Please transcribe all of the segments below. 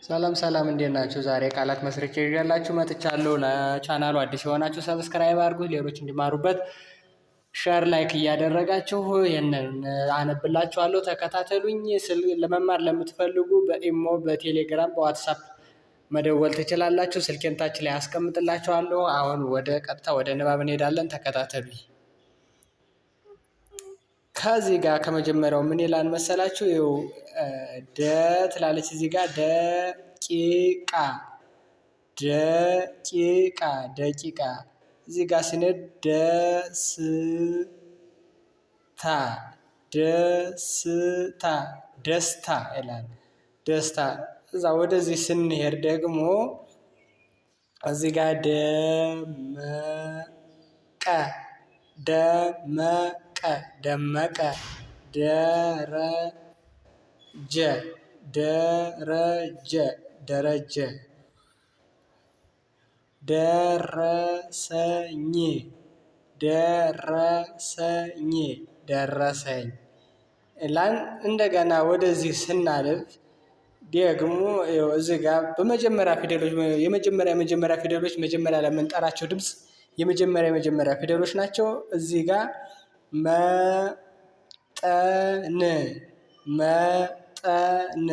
ሰላም ሰላም እንዴት ናችሁ? ዛሬ ቃላት መስርቼ ይዤላችሁ መጥቻለሁ። ለቻናሉ አዲስ የሆናችሁ ሰብስክራይብ አድርጉ፣ ሌሎች እንዲማሩበት ሸር ላይክ እያደረጋችሁ ይህንን አነብላችኋለሁ። ተከታተሉኝ። ለመማር ለምትፈልጉ በኢሞ፣ በቴሌግራም፣ በዋትሳፕ መደወል ትችላላችሁ። ስልኬን ታች ላይ አስቀምጥላችኋለሁ። አሁን ቀጥታ ወደ ንባብ እንሄዳለን። ተከታተሉኝ። ከዚህ ጋር ከመጀመሪያው ምን ይላል መሰላችሁ? ይኸው ደ ትላለች እዚህ ጋር ደቂቃ ደቂቃ ደቂቃ። እዚህ ጋር ስንሄድ ደስታ ደስታ ደስታ ይላል። ደስታ። እዛ ወደዚህ ስንሄድ ደግሞ እዚህ ጋር ደመቀ ደመቀ ደመቀ ደረጀ ደረጀ ደረጀ ደረሰኝ ደረሰኝ ደረሰኝ ይላል። እንደገና ወደዚህ ስናልፍ ደግሞ እዚህ ጋር በመጀመሪያ ፊደሎች የመጀመሪያ ፊደሎች መጀመሪያ ለምንጠራቸው ድምፅ የመጀመሪያ ፊደሎች ናቸው። እዚህ ጋር መጠን መጠን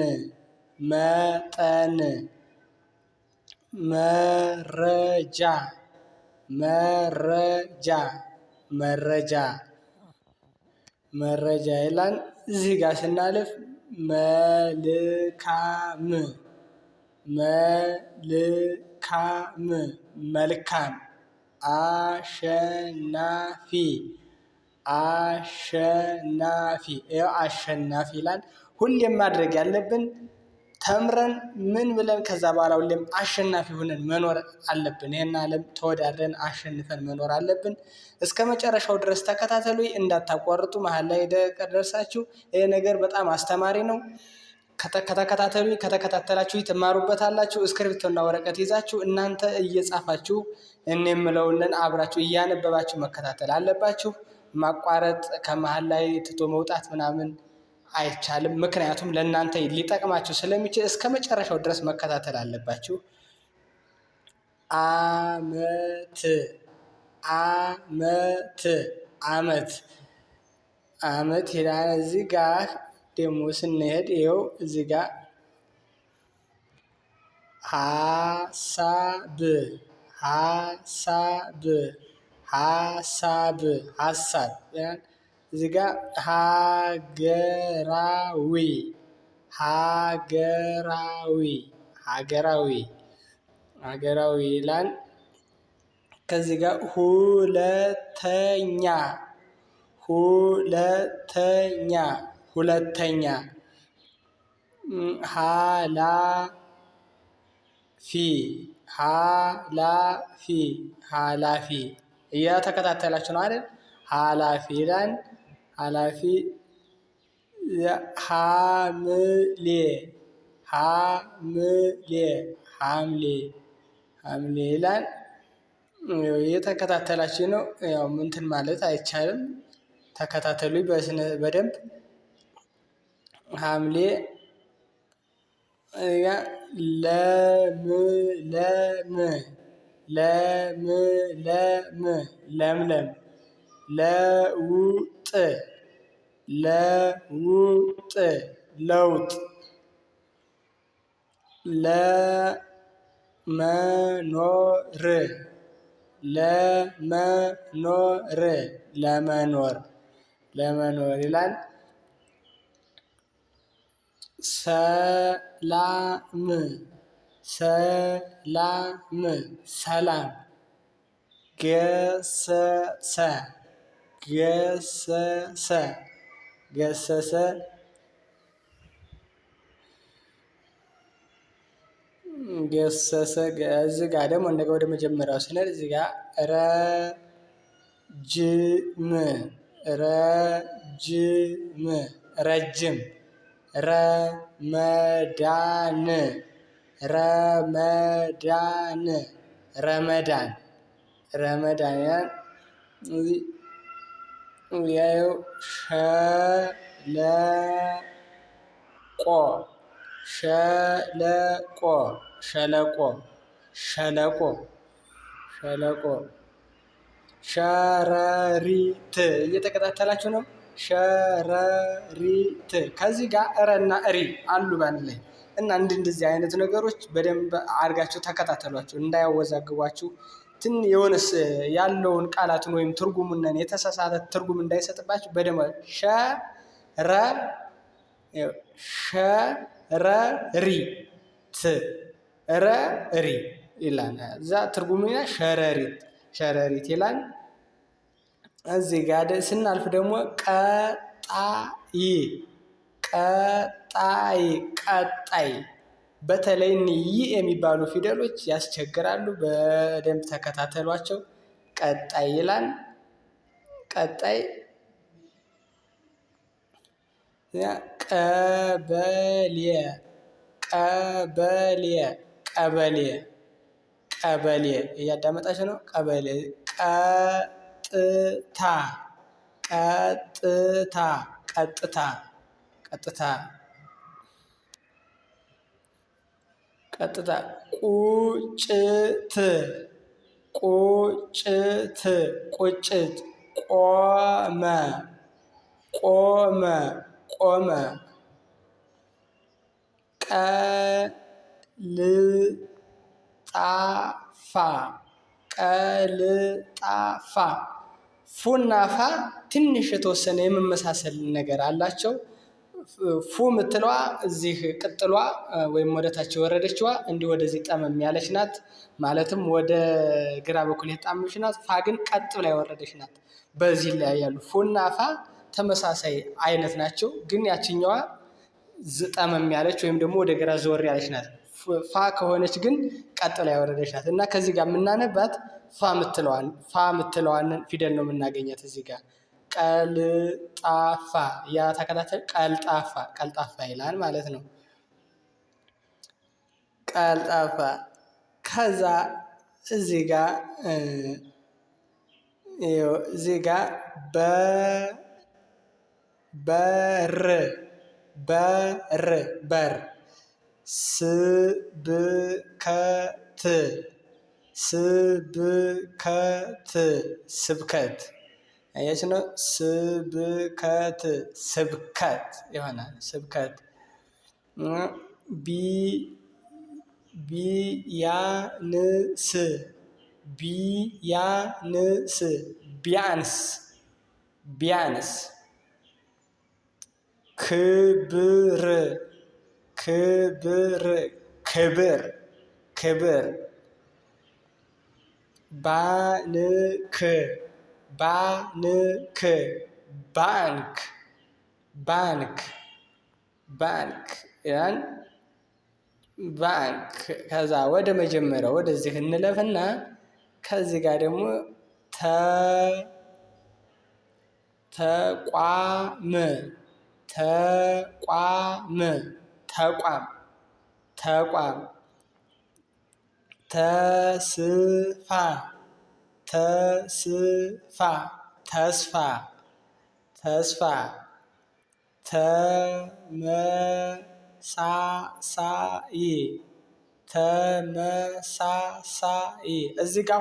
መጠን መረጃ መረጃ መረጃ መረጃ ይላል። እዚህ ጋር ስናልፍ መልካም መልካም መልካም አሸናፊ አሸናፊ አሸናፊ ይላል። ሁሌም ማድረግ ያለብን ተምረን ምን ብለን ከዛ በኋላ ሁሌም አሸናፊ ሆነን መኖር አለብን። ይሄን ዓለም ተወዳድረን አሸንፈን መኖር አለብን። እስከ መጨረሻው ድረስ ተከታተሉ፣ እንዳታቋርጡ። መሀል ላይ ደርሳችሁ ይሄ ነገር በጣም አስተማሪ ነው። ከተከታተላችሁ ትማሩበታላችሁ። እስክሪብቶና ወረቀት ይዛችሁ እናንተ እየጻፋችሁ እኔ የምለውን አብራችሁ እያነበባችሁ መከታተል አለባችሁ። ማቋረጥ ከመሀል ላይ ትቶ መውጣት ምናምን አይቻልም። ምክንያቱም ለእናንተ ሊጠቅማችሁ ስለሚችል እስከ መጨረሻው ድረስ መከታተል አለባችሁ። አመት አመት አመት አመት ይላል። እዚህ ጋር ደግሞ ስንሄድ ይኸው እዚህ ጋር ሀሳብ ሀሳብ ሀሳብ ሀሳብ እዚህ ጋር ሀገራዊ ሀገራዊ ሀገራዊ ሀገራዊ ይላል። ከዚህ ጋር ሁለተኛ ሁለተኛ ሁለተኛ ሀላፊ ሀላፊ ሀላፊ እያተከታተላችሁ ነው አይደል? ሀላፊ ይላል። ሀላፊ ሐምሌ ሐምሌ ሐምሌ ሐምሌ ይላል። እየተከታተላችሁ ነው። ያው እንትን ማለት አይቻልም። ተከታተሉ በደንብ። ሐምሌ ለምለም ለምለም ለምለም ለውጥ ለውጥ ለውጥ ለመኖር ለመኖር ለመኖር ለመኖር ይላል። ሰላም ሰላም ሰላም ገሰሰ ገሰሰ ገሰሰ ገሰሰ። እዚህ ጋር ደግሞ እንደገና ወደ መጀመሪያው ስንሄድ እዚህ ጋር ረጅም ረጅም ረጅም ረመዳን ረመዳን ረመዳን ረመዳን ያው ሸለቆ ሸለቆ ሸለቆ ሸለቆ ሸለቆ ሸረሪት እየተከታተላችሁ ነው። ሸረሪት ከዚህ ጋር እረና እሪ አሉ ባንድ ላይ እና እንደዚህ አይነት ነገሮች በደንብ አድርጋችሁ ተከታተሏቸው እንዳያወዛግቧችሁ። የሆነስ ያለውን ቃላትን ወይም ትርጉሙን የተሳሳተ ትርጉም እንዳይሰጥባችሁ በደንብ ሸረሪት ረሪ ይላል። እዛ ትርጉሙ ሸረሪት ሸረሪት ይላል። እዚህ ጋር ስናልፍ ደግሞ ቀጣይ ቀጣይ ቀጣይ በተለይ ይ የሚባሉ ፊደሎች ያስቸግራሉ። በደንብ ተከታተሏቸው። ቀጣይ ይላል። ቀጣይ ቀበሌ ቀበሌ ቀበሌ ቀበሌ እያዳመጣችሁ ነው። ቀበሌ ቀጥታ ቀጥታ ቀጥታ ቀጥታ ቀጥታ ቁጭት ቁጭት ቁጭት ቆመ ቆመ ቆመ ቀልጣፋ ቀልጣፋ ፉና ፋ ትንሽ የተወሰነ የመመሳሰል ነገር አላቸው። ፉ ምትለዋ እዚህ ቅጥሏ ወይም ወደታች የወረደችዋ እንዲህ ወደዚህ ጠመም ያለች ናት። ማለትም ወደ ግራ በኩል የተጣመመች ናት። ፋ ግን ቀጥ ብላ የወረደች ናት። በዚህ ላይ ያሉ ፉና ፋ ተመሳሳይ አይነት ናቸው። ግን ያችኛዋ ጠመም ያለች ወይም ደግሞ ወደ ግራ ዘወር ያለች ናት። ፋ ከሆነች ግን ቀጥ ብላ የወረደች ናት እና ከዚህ ጋር የምናነባት ፋ ምትለዋን ፊደል ነው የምናገኛት እዚህ ጋር ቀልጣፋ ያ ተከታታይ ቀልጣፋ ቀልጣፋ ይላል ማለት ነው። ቀልጣፋ ከዛ እዚህ ጋር በር በር በር ስብከት ስብከት ስብከት አያችሁ ነው። ስብከት ስብከት ይሆናል። ስብከት ቢያንስ ቢያንስ ቢያንስ ቢያንስ ክብር ክብር ክብር ክብር ባንክ ባንክ ባንክ ባንክ ባንክ ያን ባንክ ከዛ ወደ መጀመሪያው ወደዚህ እንለፍና ከዚህ ጋር ደግሞ ተቋም ተቋም ተቋም ተቋም ተስፋ ተስፋ ተስፋ ተስፋ ተመሳሳይ ተመሳሳይ እዚህ ጋር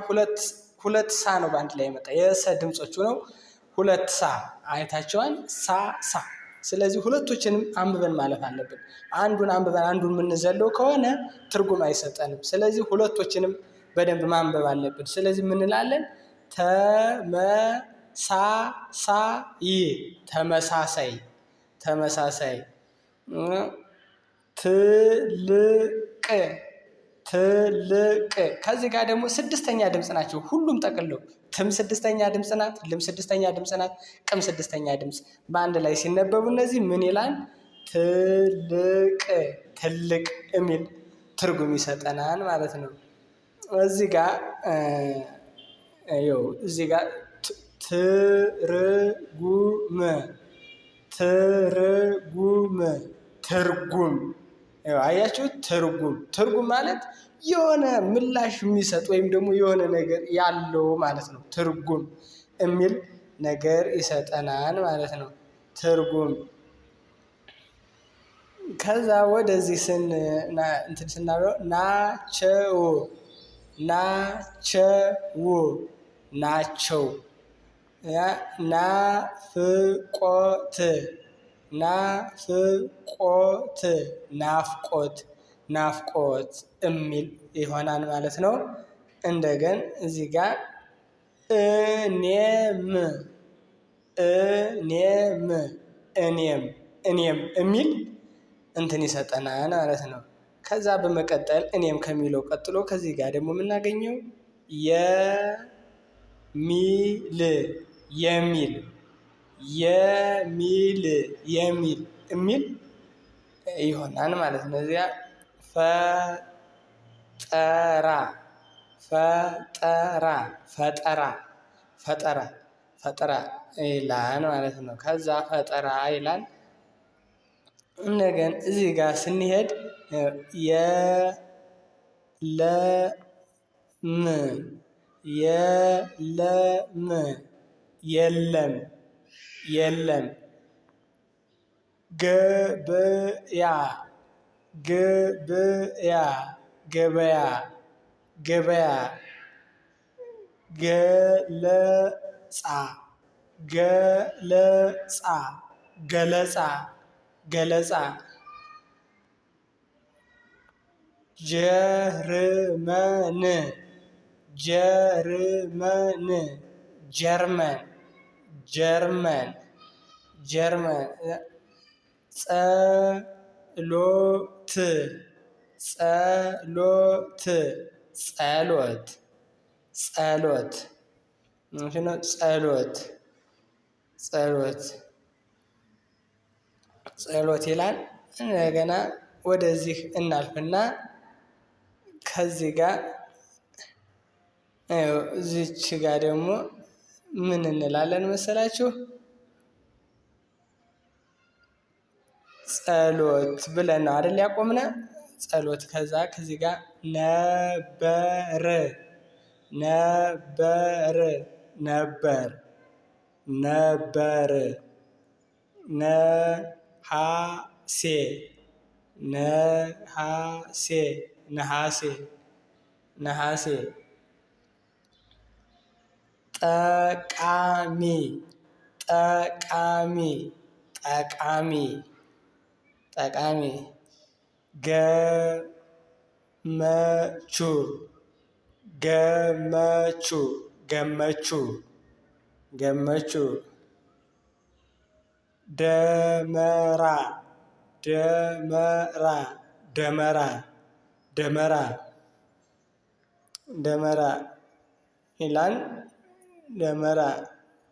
ሁለት ሳ ነው በአንድ ላይ የመጣ የሰ ድምጾቹ ነው። ሁለት ሳ አይታቸዋል። ሳ ሳ ስለዚህ ሁለቶችንም አንብበን ማለፍ አለብን። አንዱን አንብበን አንዱን የምንዘለው ከሆነ ትርጉም አይሰጠንም። ስለዚህ ሁለቶችንም በደንብ ማንበብ አለብን። ስለዚህ ምንላለን? ተመሳሳይ ተመሳሳይ ተመሳሳይ ትልቅ ትልቅ ከዚህ ጋር ደግሞ ስድስተኛ ድምፅ ናቸው ሁሉም ጠቅለው ትም ስድስተኛ ድምፅ ናት፣ ልም ስድስተኛ ድምፅ ናት፣ ቅም ስድስተኛ ድምፅ በአንድ ላይ ሲነበቡ እነዚህ ምን ይላል? ትልቅ ትልቅ የሚል ትርጉም ይሰጠናል ማለት ነው። እዚህ ጋር ትርጉም ትርጉም ትርጉም አያችሁ። ትርጉም ማለት የሆነ ምላሽ የሚሰጥ ወይም ደግሞ የሆነ ነገር ያለው ማለት ነው። ትርጉም የሚል ነገር ይሰጠናል ማለት ነው። ትርጉም ከዛ ወደዚህ እንትን ስናየው ናቸው ናቸው ናቸው ናፍቆት ናፍቆት ናፍቆት ናፍቆት የሚል ይሆናል ማለት ነው። እንደገን እዚህ ጋር እኔም እኔም እኔም እኔም የሚል እንትን ይሰጠናል ማለት ነው። ከዛ በመቀጠል እኔም ከሚለው ቀጥሎ ከዚህ ጋር ደግሞ የምናገኘው የሚል የሚል የሚል የሚል የሚል ይሆናል ማለት ነው። እዚያ ፈጠራ ፈጠራ ፈጠራ ፈጠራ ፈጠራ ይላል ማለት ነው። ከዛ ፈጠራ ይላል። እንደገና እዚህ ጋር ስንሄድ የለም የለም የለም የለም ገበያ ገበያ ገበያ ገበያ ገለጻ ገለጻ ገለጻ ገለጻ ጀርመን ጀርመን ጀርመን ጀርመን ጀርመን ጸሎት ጸሎት ጸሎት ጸሎት ጸሎት ጸሎት ጸሎት ይላል። እንደገና ወደዚህ እናልፍና ከዚህ ጋር እዚች ጋር ደግሞ ምን እንላለን መሰላችሁ? ጸሎት ብለን ነው አይደል ያቆምነ? ጸሎት ከዛ ከዚህ ጋር ነበር ነበር ነበር ነበር ነሐሴ ነሐሴ ነሐሴ ነሐሴ ጠቃሚ ጠቃሚ ጠቃሚ ጠቃሚ ገመቹ ገመቹ ገመቹ ገመቹ ደመራ ደመራ ደመራ ደመራ ደመራ ይላል። ደመራ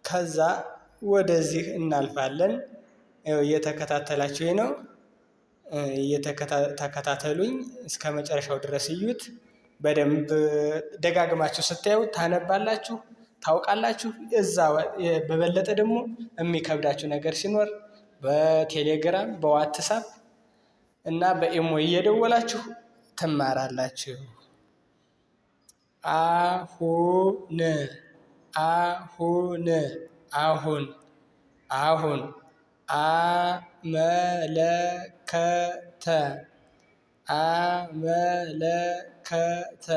ከዛ ወደዚህ እናልፋለን። እየተከታተላችሁኝ ነው። ተከታተሉኝ እስከ መጨረሻው ድረስ እዩት። በደንብ ደጋግማችሁ ስታዩት ታነባላችሁ፣ ታውቃላችሁ። እዛ በበለጠ ደግሞ የሚከብዳችሁ ነገር ሲኖር በቴሌግራም በዋትሳፕ እና በኢሞ እየደወላችሁ ትማራላችሁ። አሁን አሁን አሁን አሁን አመለከተ አመለከተ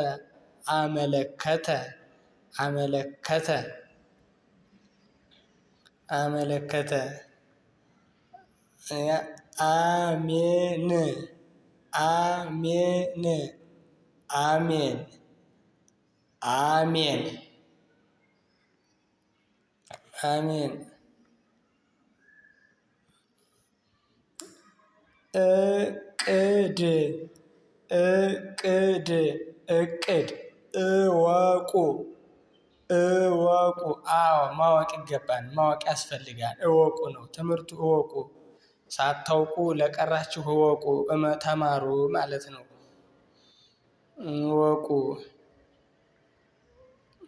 አመለከተ አመለከተ አመለከተ አሜን አሜን አሜን አሜን አሜን እቅድ እቅድ እቅድ እወቁ እወቁ። አዎ ማወቅ ይገባል፣ ማወቅ ያስፈልጋል። እወቁ ነው ትምህርቱ። እወቁ ሳታውቁ ለቀራችሁ እወቁ፣ ተማሩ ማለት ነው። እወቁ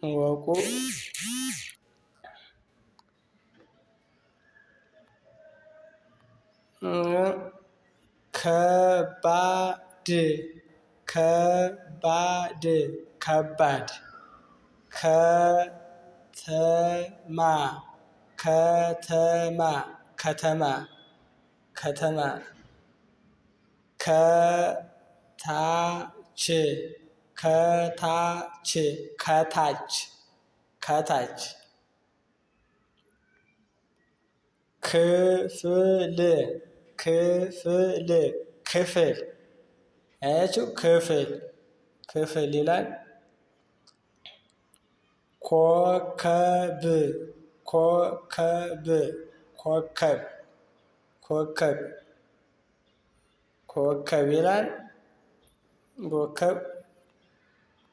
እወቁ ከባድ ከባድ ከባድ ከተማ ከተማ ከተማ ከተማ ከታች ከታች ከታች ከታች ክፍል ክፍል ክፍል አያችሁ ክፍል ክፍል ይላል። ኮከብ ኮከብ ኮከብ ኮከብ ኮከብ ይላል። ኮከብ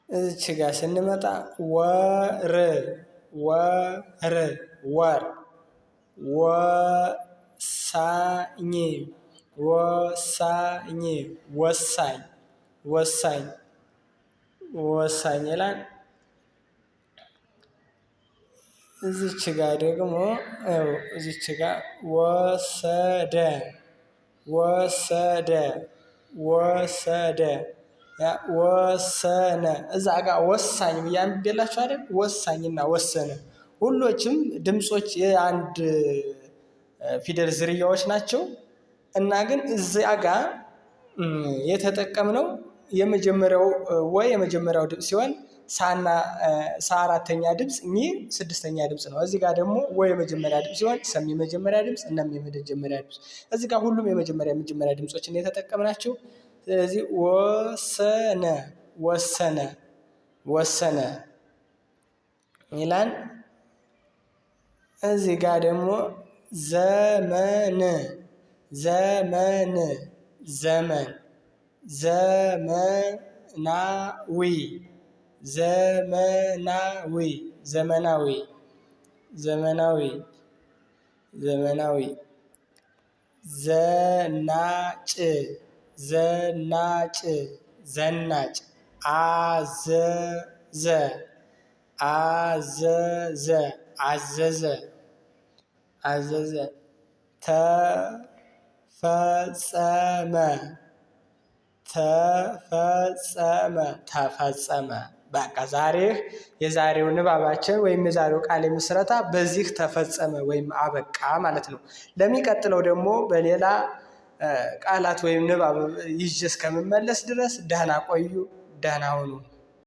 እዚች ጋር ስንመጣ ወር ወር ወር ወሳኝ ወሳኝ ወሳኝ ወሳኝ ወሳኝ ይላል። እዚች ጋር ደግሞ እዚች ጋር ወሰደ ወሰደ ወሰደ ወሰነ እዛ ጋር ወሳኝ ብያን ብላችሁ አይደል? ወሳኝና ወሰነ ሁሎችም ድምጾች የአንድ ፊደል ዝርያዎች ናቸው እና ግን እዚያ ጋር የተጠቀምነው የመጀመሪያው ወይ የመጀመሪያው ድምጽ ሲሆን ሳና አራተኛ ድምጽ ኝ ስድስተኛ ድምጽ ነው። እዚህ ጋር ደግሞ ወይ የመጀመሪያ ድምጽ ሲሆን ሰም የመጀመሪያ ድምጽ እናም የመጀመሪያ ድምጽ እዚህ ጋር ሁሉም የመጀመሪያ ድምጾችን የተጠቀምናቸው። ስለዚህ ወሰነ ወሰነ ወሰነ ይላል። እዚህ ጋር ደግሞ ዘመን ዘመን ዘመን ዘመናዊ ዘመናዊ ዘመናዊ ዘመናዊ ዘመናዊ ዘናጭ ዘናጭ ዘናጭ አዘዘ አዘዘ አዘዘ አዘዘ ተፈጸመ ተፈጸመ ተፈጸመ። በቃ የዛሬው ንባባችን ወይም የዛሬው ቃል ምስረታ በዚህ ተፈጸመ ወይም አበቃ ማለት ነው። ለሚቀጥለው ደግሞ በሌላ ቃላት ወይም ንባብ ይዤ እስከምመለስ ድረስ ደህና ቆዩ፣ ደህና ሁኑ።